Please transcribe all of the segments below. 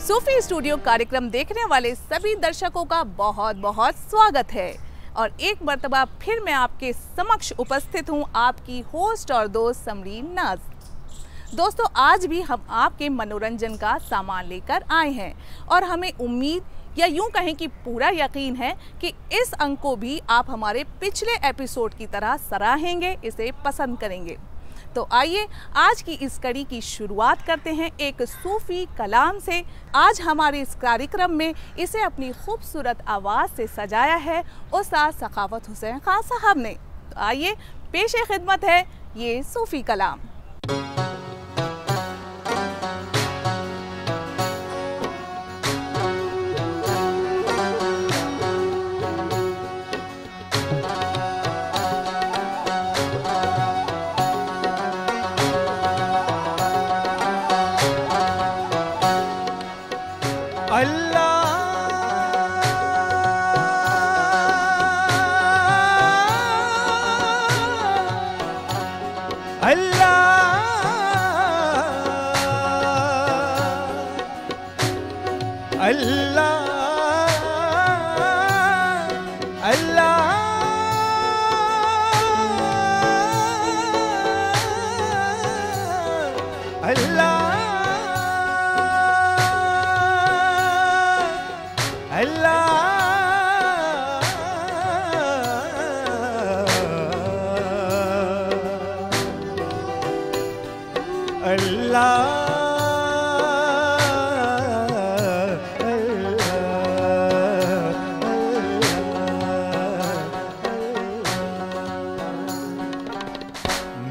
सूफी studio कार्यक्रम देखने वाले सभी दर्शकों का बहुत बहुत स्वागत है और एक मर्तबा फिर मैं आपके समक्ष उपस्थित हूं, आपकी होस्ट और दोस्त समरीन नाज। दोस्तों, आज भी हम आपके मनोरंजन का सामान लेकर आए हैं और हमें उम्मीद या यूं कहें कि पूरा यकीन है कि इस अंक को भी आप हमारे पिछले एपिसोड की तरह सराहेंगे, इसे पसंद करेंगे। तो आइए आज की इस कड़ी की शुरुआत करते हैं एक सूफी कलाम से। आज हमारे इस कार्यक्रम में इसे अपनी खूबसूरत आवाज़ से सजाया है उस्ताद सखावत हुसैन खान साहब ने। तो आइए पेशे खिदमत है ये सूफी कलाम।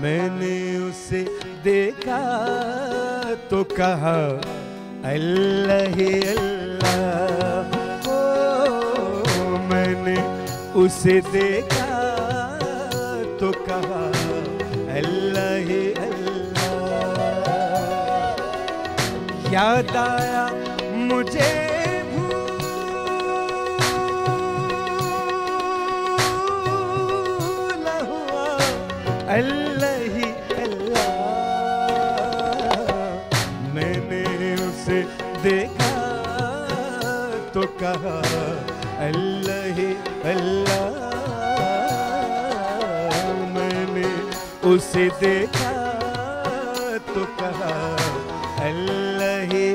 मैंने उसे देखा तो कहा अल्लाह ही अल्लाह। ओ मैंने उसे देखा तो कहा अल्लाह ही अल्लाह। याद आया मुझे भूला हुआ अल्लाह ही अल्लाह। मैंने उसे देखा तो कहा अल्लाह ही अल्लाह। मैंने उसे देखा तो कहा अल्लाह ही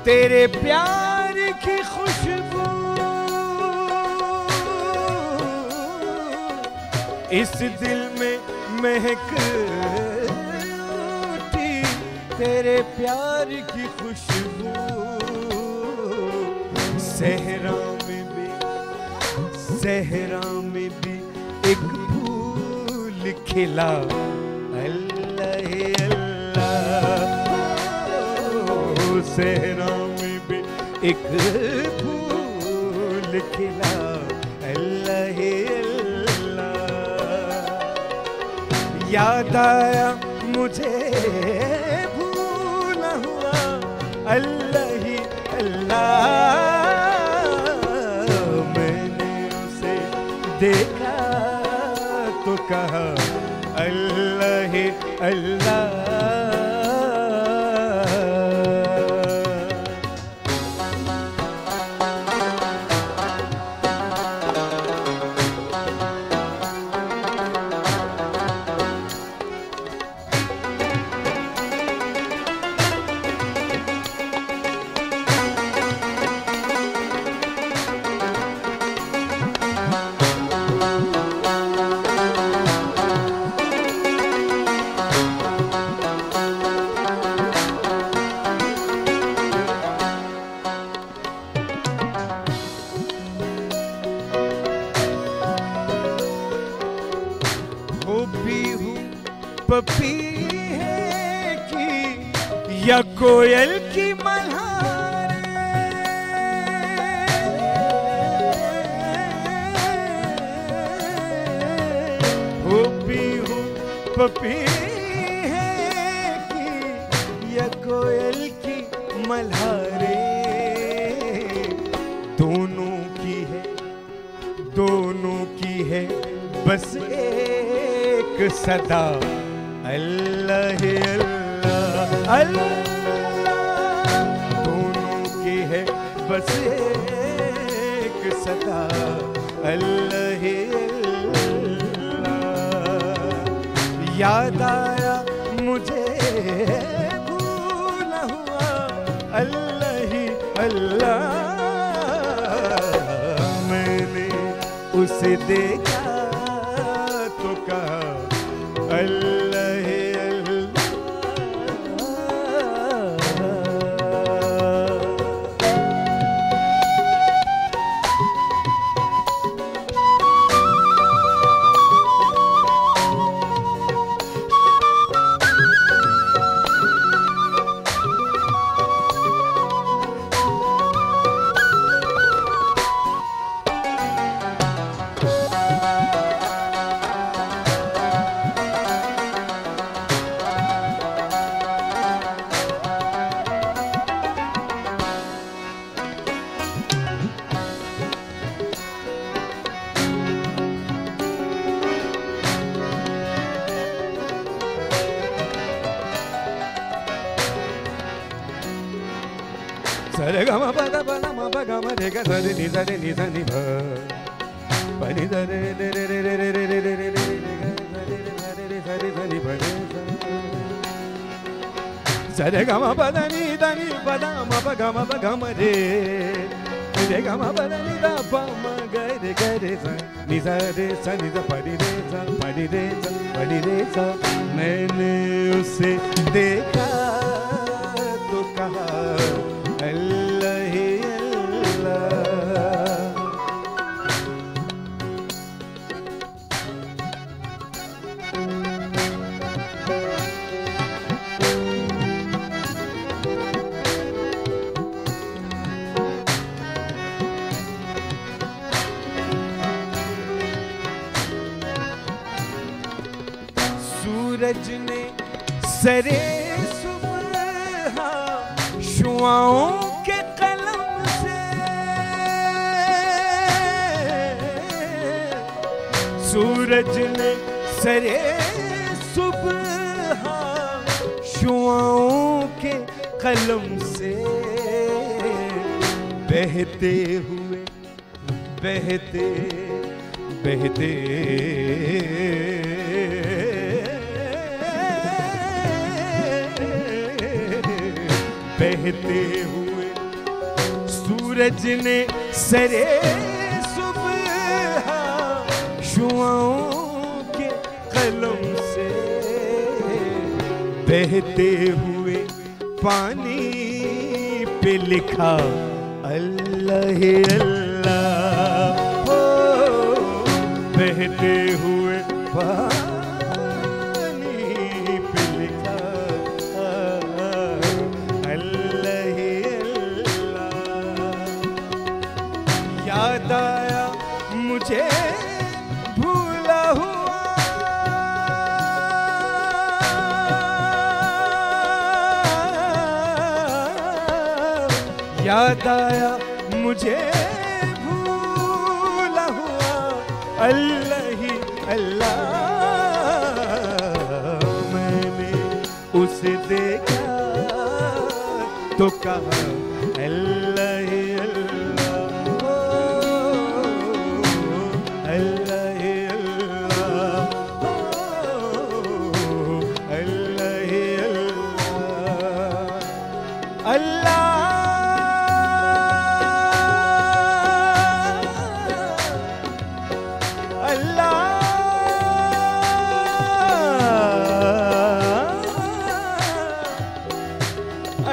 तेरे प्यार की खुशबू, इस दिल में महक उठी तेरे प्यार की खुशबू। सहरा में भी एक फूल खिला अल्लाह ही अल्लाह। सहरा में भी एक फूल खिला अल्लाह ही अल्लाह। याद आया मुझे भूला हुआ अल्लाह ही अल्लाह। मैंने उसे देखा तो कहा अल्लाह ही अल्लाह। पपी है कि या कोयल की मल्हार हो पी हूँ पपी है कि या कोयल की मल्हारे दोनों की है बस एक सदा अल्लाह अल्लाह अल्लाह। दोनों की है बस एक सदा अल्लाह अल्लाह। याद आया मुझे भूला हुआ अल्लाह अल्लाह। उसे देखा तो कहा अल्लाह सरे ग म प द प म प ग म रे ग ध रे नि ध नि भ प नि ध रे रे रे रे रे रे रे रे रे रे रे ध नि भ रे सरे ग म प द नि प द म प ग म रे रे ग म प द नि द प म ग रे नि ध रे स नि ध प रि रे स प रि रे स प रि रे स। मैंने उसे देखा तो कहा अल्लाह अल्लाह। सूरज ने सरे सुबह शुआओं के कलम से सूरज ने सरे सुबह शुआओं के कलम से बहते हुए बहते बहते बहते हुए सूरज ने सरे सुबह शुआओं के कलम से बहते हुए पानी पे लिखा अल्लाह अल्लाह। हो बहते हुए पानी पे लिखा अल्लाह अल्लाह। याद आया मुझे भूला हुआ याद आया मुझे भूला हुआ अल्लाह अल्लाह। मैंने उसे देखा तो कहा अल्लाह अल्लाह। अल्लाह अल्लाह अल्लाह अल्लाह।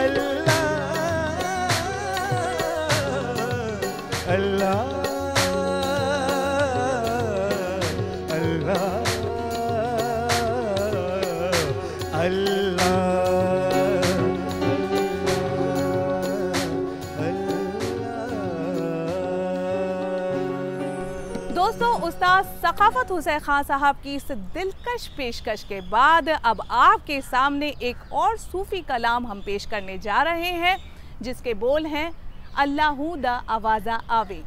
अल्लाह उस्ताद सखावत हुसैन खान साहब की इस दिलकश पेशकश के बाद अब आपके सामने एक और सूफ़ी कलाम हम पेश करने जा रहे हैं, जिसके बोल हैं अल्लाहू दा आवाज़ा आवे,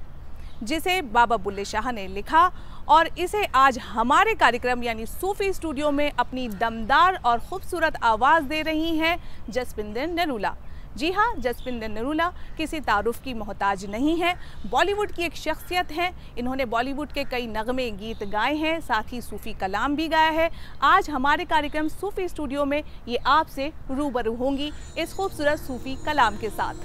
जिसे बाबा बुल्ले शाह ने लिखा और इसे आज हमारे कार्यक्रम यानी सूफ़ी स्टूडियो में अपनी दमदार और ख़ूबसूरत आवाज़ दे रही हैं जसविंदर नरूला। जी हाँ, जसविंदर नरूला किसी तारुफ की मोहताज नहीं है, बॉलीवुड की एक शख्सियत हैं। इन्होंने बॉलीवुड के कई नगमे गीत गाए हैं, साथ ही सूफ़ी कलाम भी गाया है। आज हमारे कार्यक्रम सूफ़ी स्टूडियो में ये आपसे रूबरू होंगी इस खूबसूरत सूफ़ी कलाम के साथ।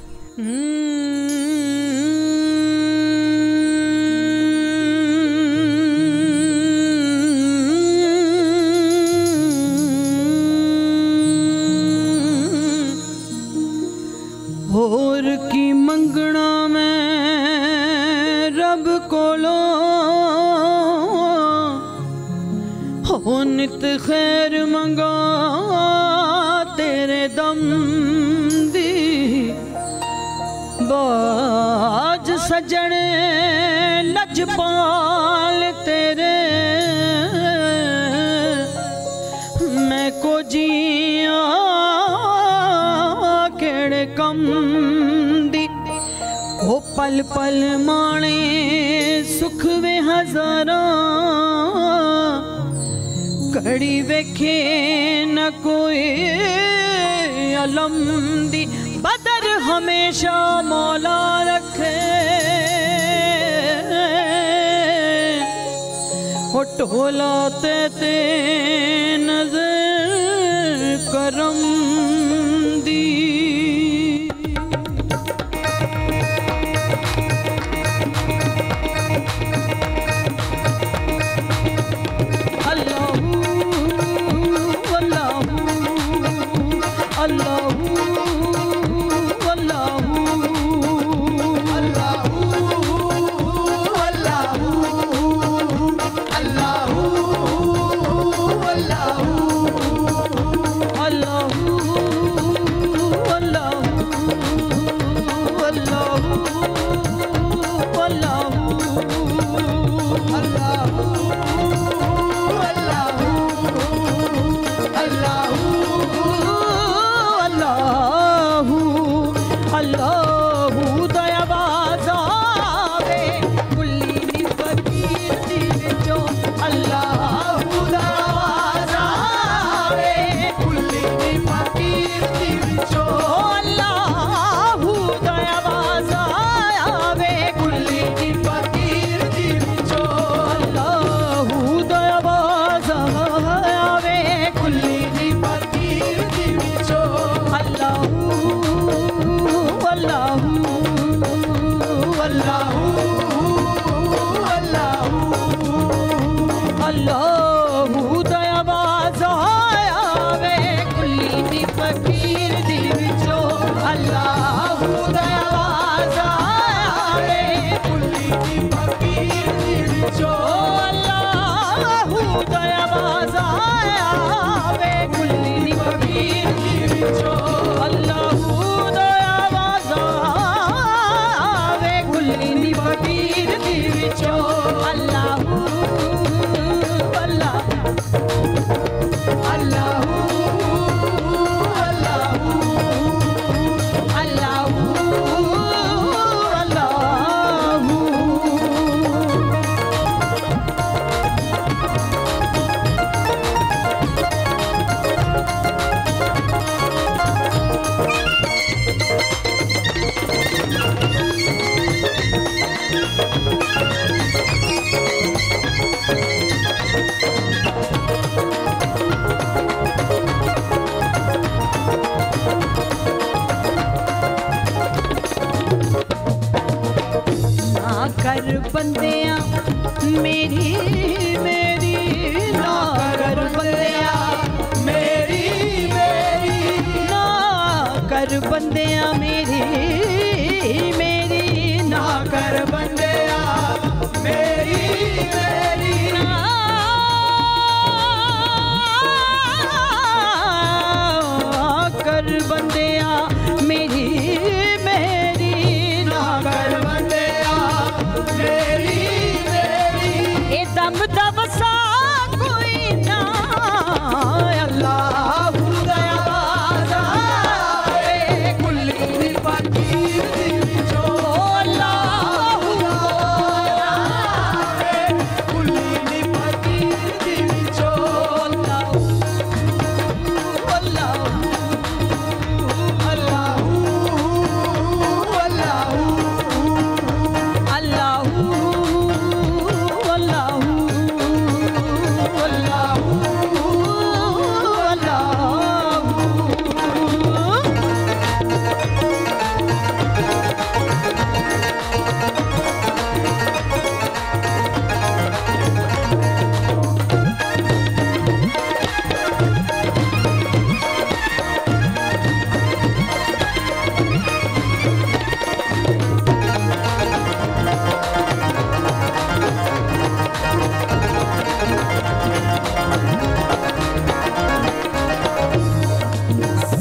होर की मंगना में रब कोलो हो नित खैर मंगा तेरे दम दी बाज सजने लजपाल तेरे मैं को जिया केड़े कम दी ओ पल पल माने सुख वे हजारा घड़ी वेखे न कोई अलम दी बदर हमेशा मौला रखे ओ टोला ते नजर करम दी। बंदिया मेरी मेरी ना कर बंदिया मेरी मेरी ना कर बंदिया मेरी मेरी ना कर बंदिया मेरी मेरी ना कर बंदिया मेरी मेरी ना कर बंदिया मेरी मेरी मंगता बसा कोई ना अल्लाह दया बाज़ारे कुल्ली फकीर दी विचो अल्लाह कुल्ली फकीर दी विचो अल्लाह अल्लाह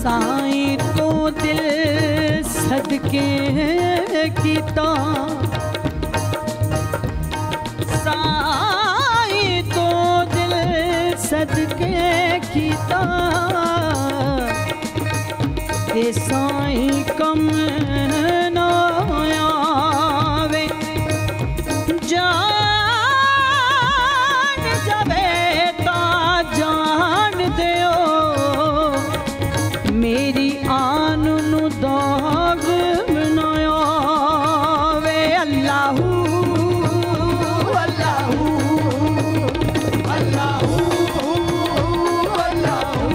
साईं तो दिल सदके कीता साईं तो दिल सदके कीता ते साईं कम ना आवे जान जावे ता जान दियो मेरी आन नु दाग बनाया वे अल्लाहू अल्लाहू अल्लाहू अल्लाहू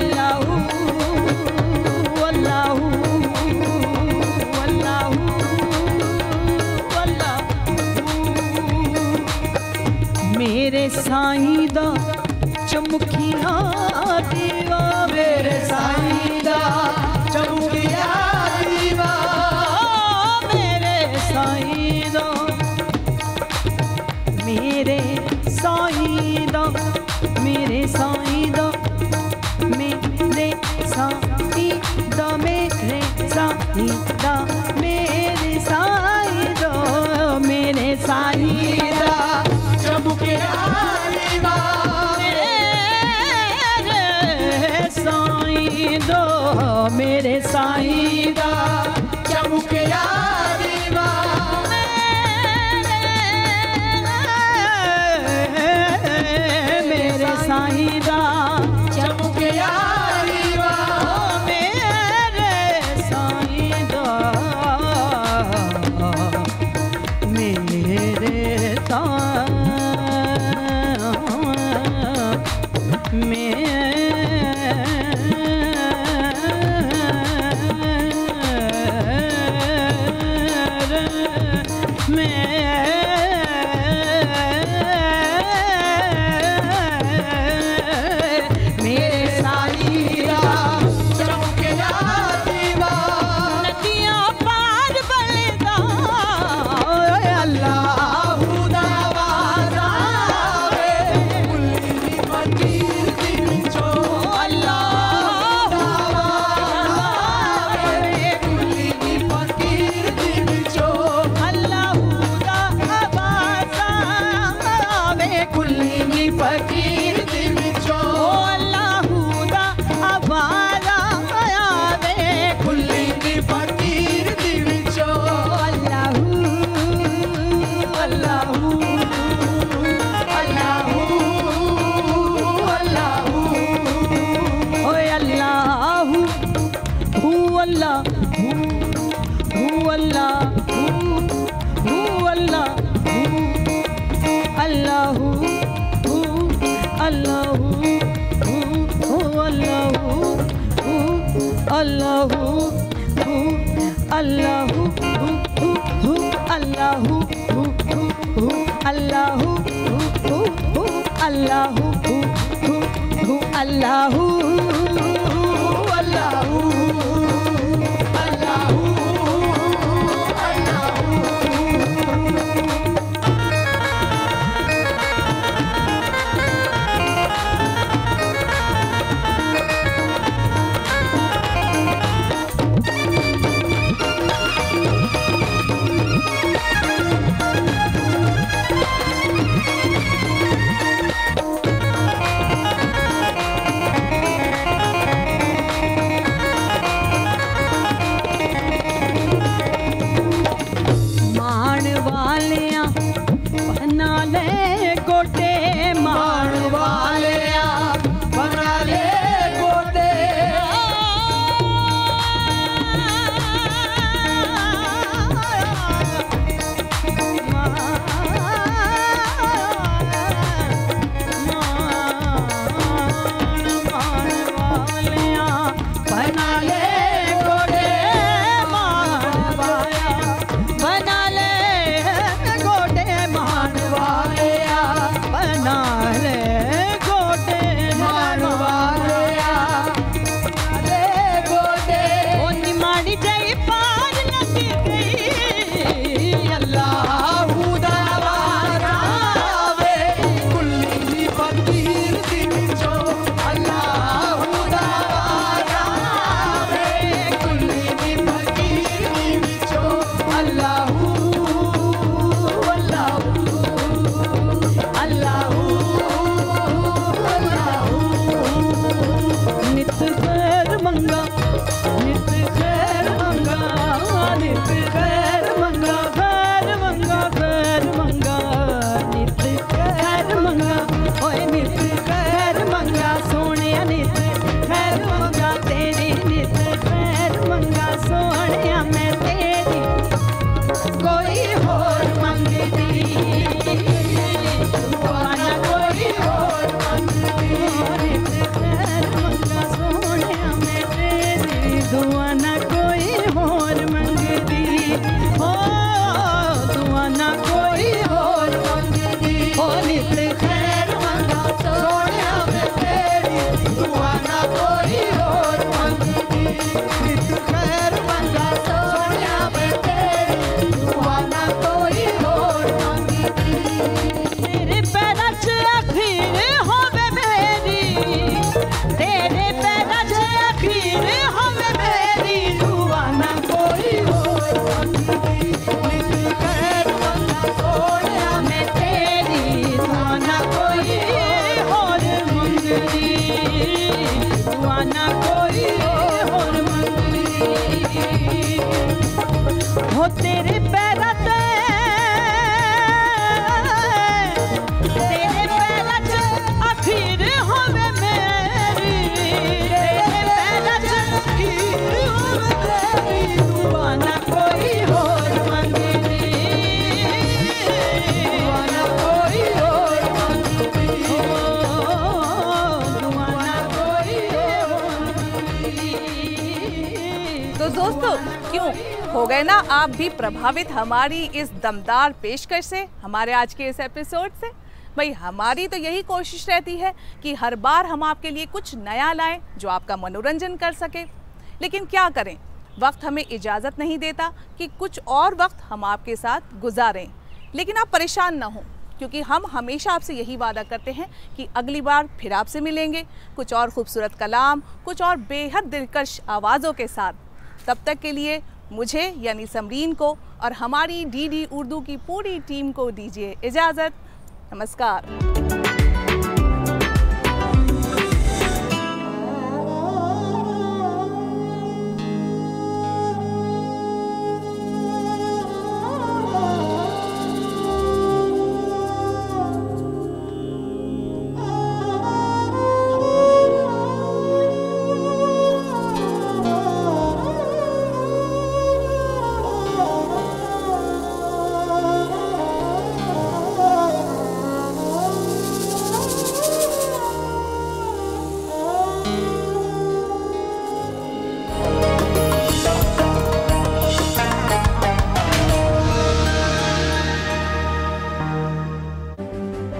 अल्लाहू अल्लाहू अल्लाहू मेरे साईं दा चमकिया दीवा मेरे साईं दा चमकिया दीवा मेरे साईं दा मेरे साईं दा मेरे साईं दा मेरे साईं दा मेरे साईं दा मेरे साईं दा मेरे साईं दा चमकिया दीवा दो मेरे साईं दा चमकिया दीवा मेरे साईं दा चमकिया दीवा मेरे साईं दा मेरे ता खैर मंगा ओए नित खैर मंगा सोने नित खैर मंगा तेरी नित खैर मंगा सोने मैं तेरी कोई होर मंगदी दुआ ना कोई होर मंगदी नित खैर मंगा सोने मैं तेरी दुआ ना कोई होर मंगदी हो दुआ ना कोई होर मंगदी हो नित खैर मंगा सोने मैं तेरी दुआ ना कोई होर मंगदी नित खैर मंगा सोने मैं तेरी दुआ ना कोई होर मंगदी तेरे पैरां च अखीर होवे मेरी तेरे पैरां च अखीर होवे मेरी दुआ ना कोई होर मंगदी नित खैर मंगा सोने मैं तेरी दुआ ना कोई होर मंगदी दुआ ना कोई होर मंगदी हो तेरे पैरां ते तेरे पैरां च अखीर होवे मेरी तेरे पैरां च अखीर होवे मेरी दुआ ना कोई होर मंगदी दुआ ना कोई होर मंगदी दुआ ना कोई होर मंगदी। तो दोस्तों, क्यों हो गए ना आप भी प्रभावित हमारी इस दमदार पेशकश से, हमारे आज के इस एपिसोड से? भाई हमारी तो यही कोशिश रहती है कि हर बार हम आपके लिए कुछ नया लाएं जो आपका मनोरंजन कर सके। लेकिन क्या करें, वक्त हमें इजाज़त नहीं देता कि कुछ और वक्त हम आपके साथ गुजारें। लेकिन आप परेशान ना हो, क्योंकि हम हमेशा आपसे यही वादा करते हैं कि अगली बार फिर आपसे मिलेंगे कुछ और खूबसूरत कलाम, कुछ और बेहद दिलकश आवाज़ों के साथ। तब तक के लिए मुझे यानी समरीन को और हमारी डीडी उर्दू की पूरी टीम को दीजिए इजाज़त। नमस्कार।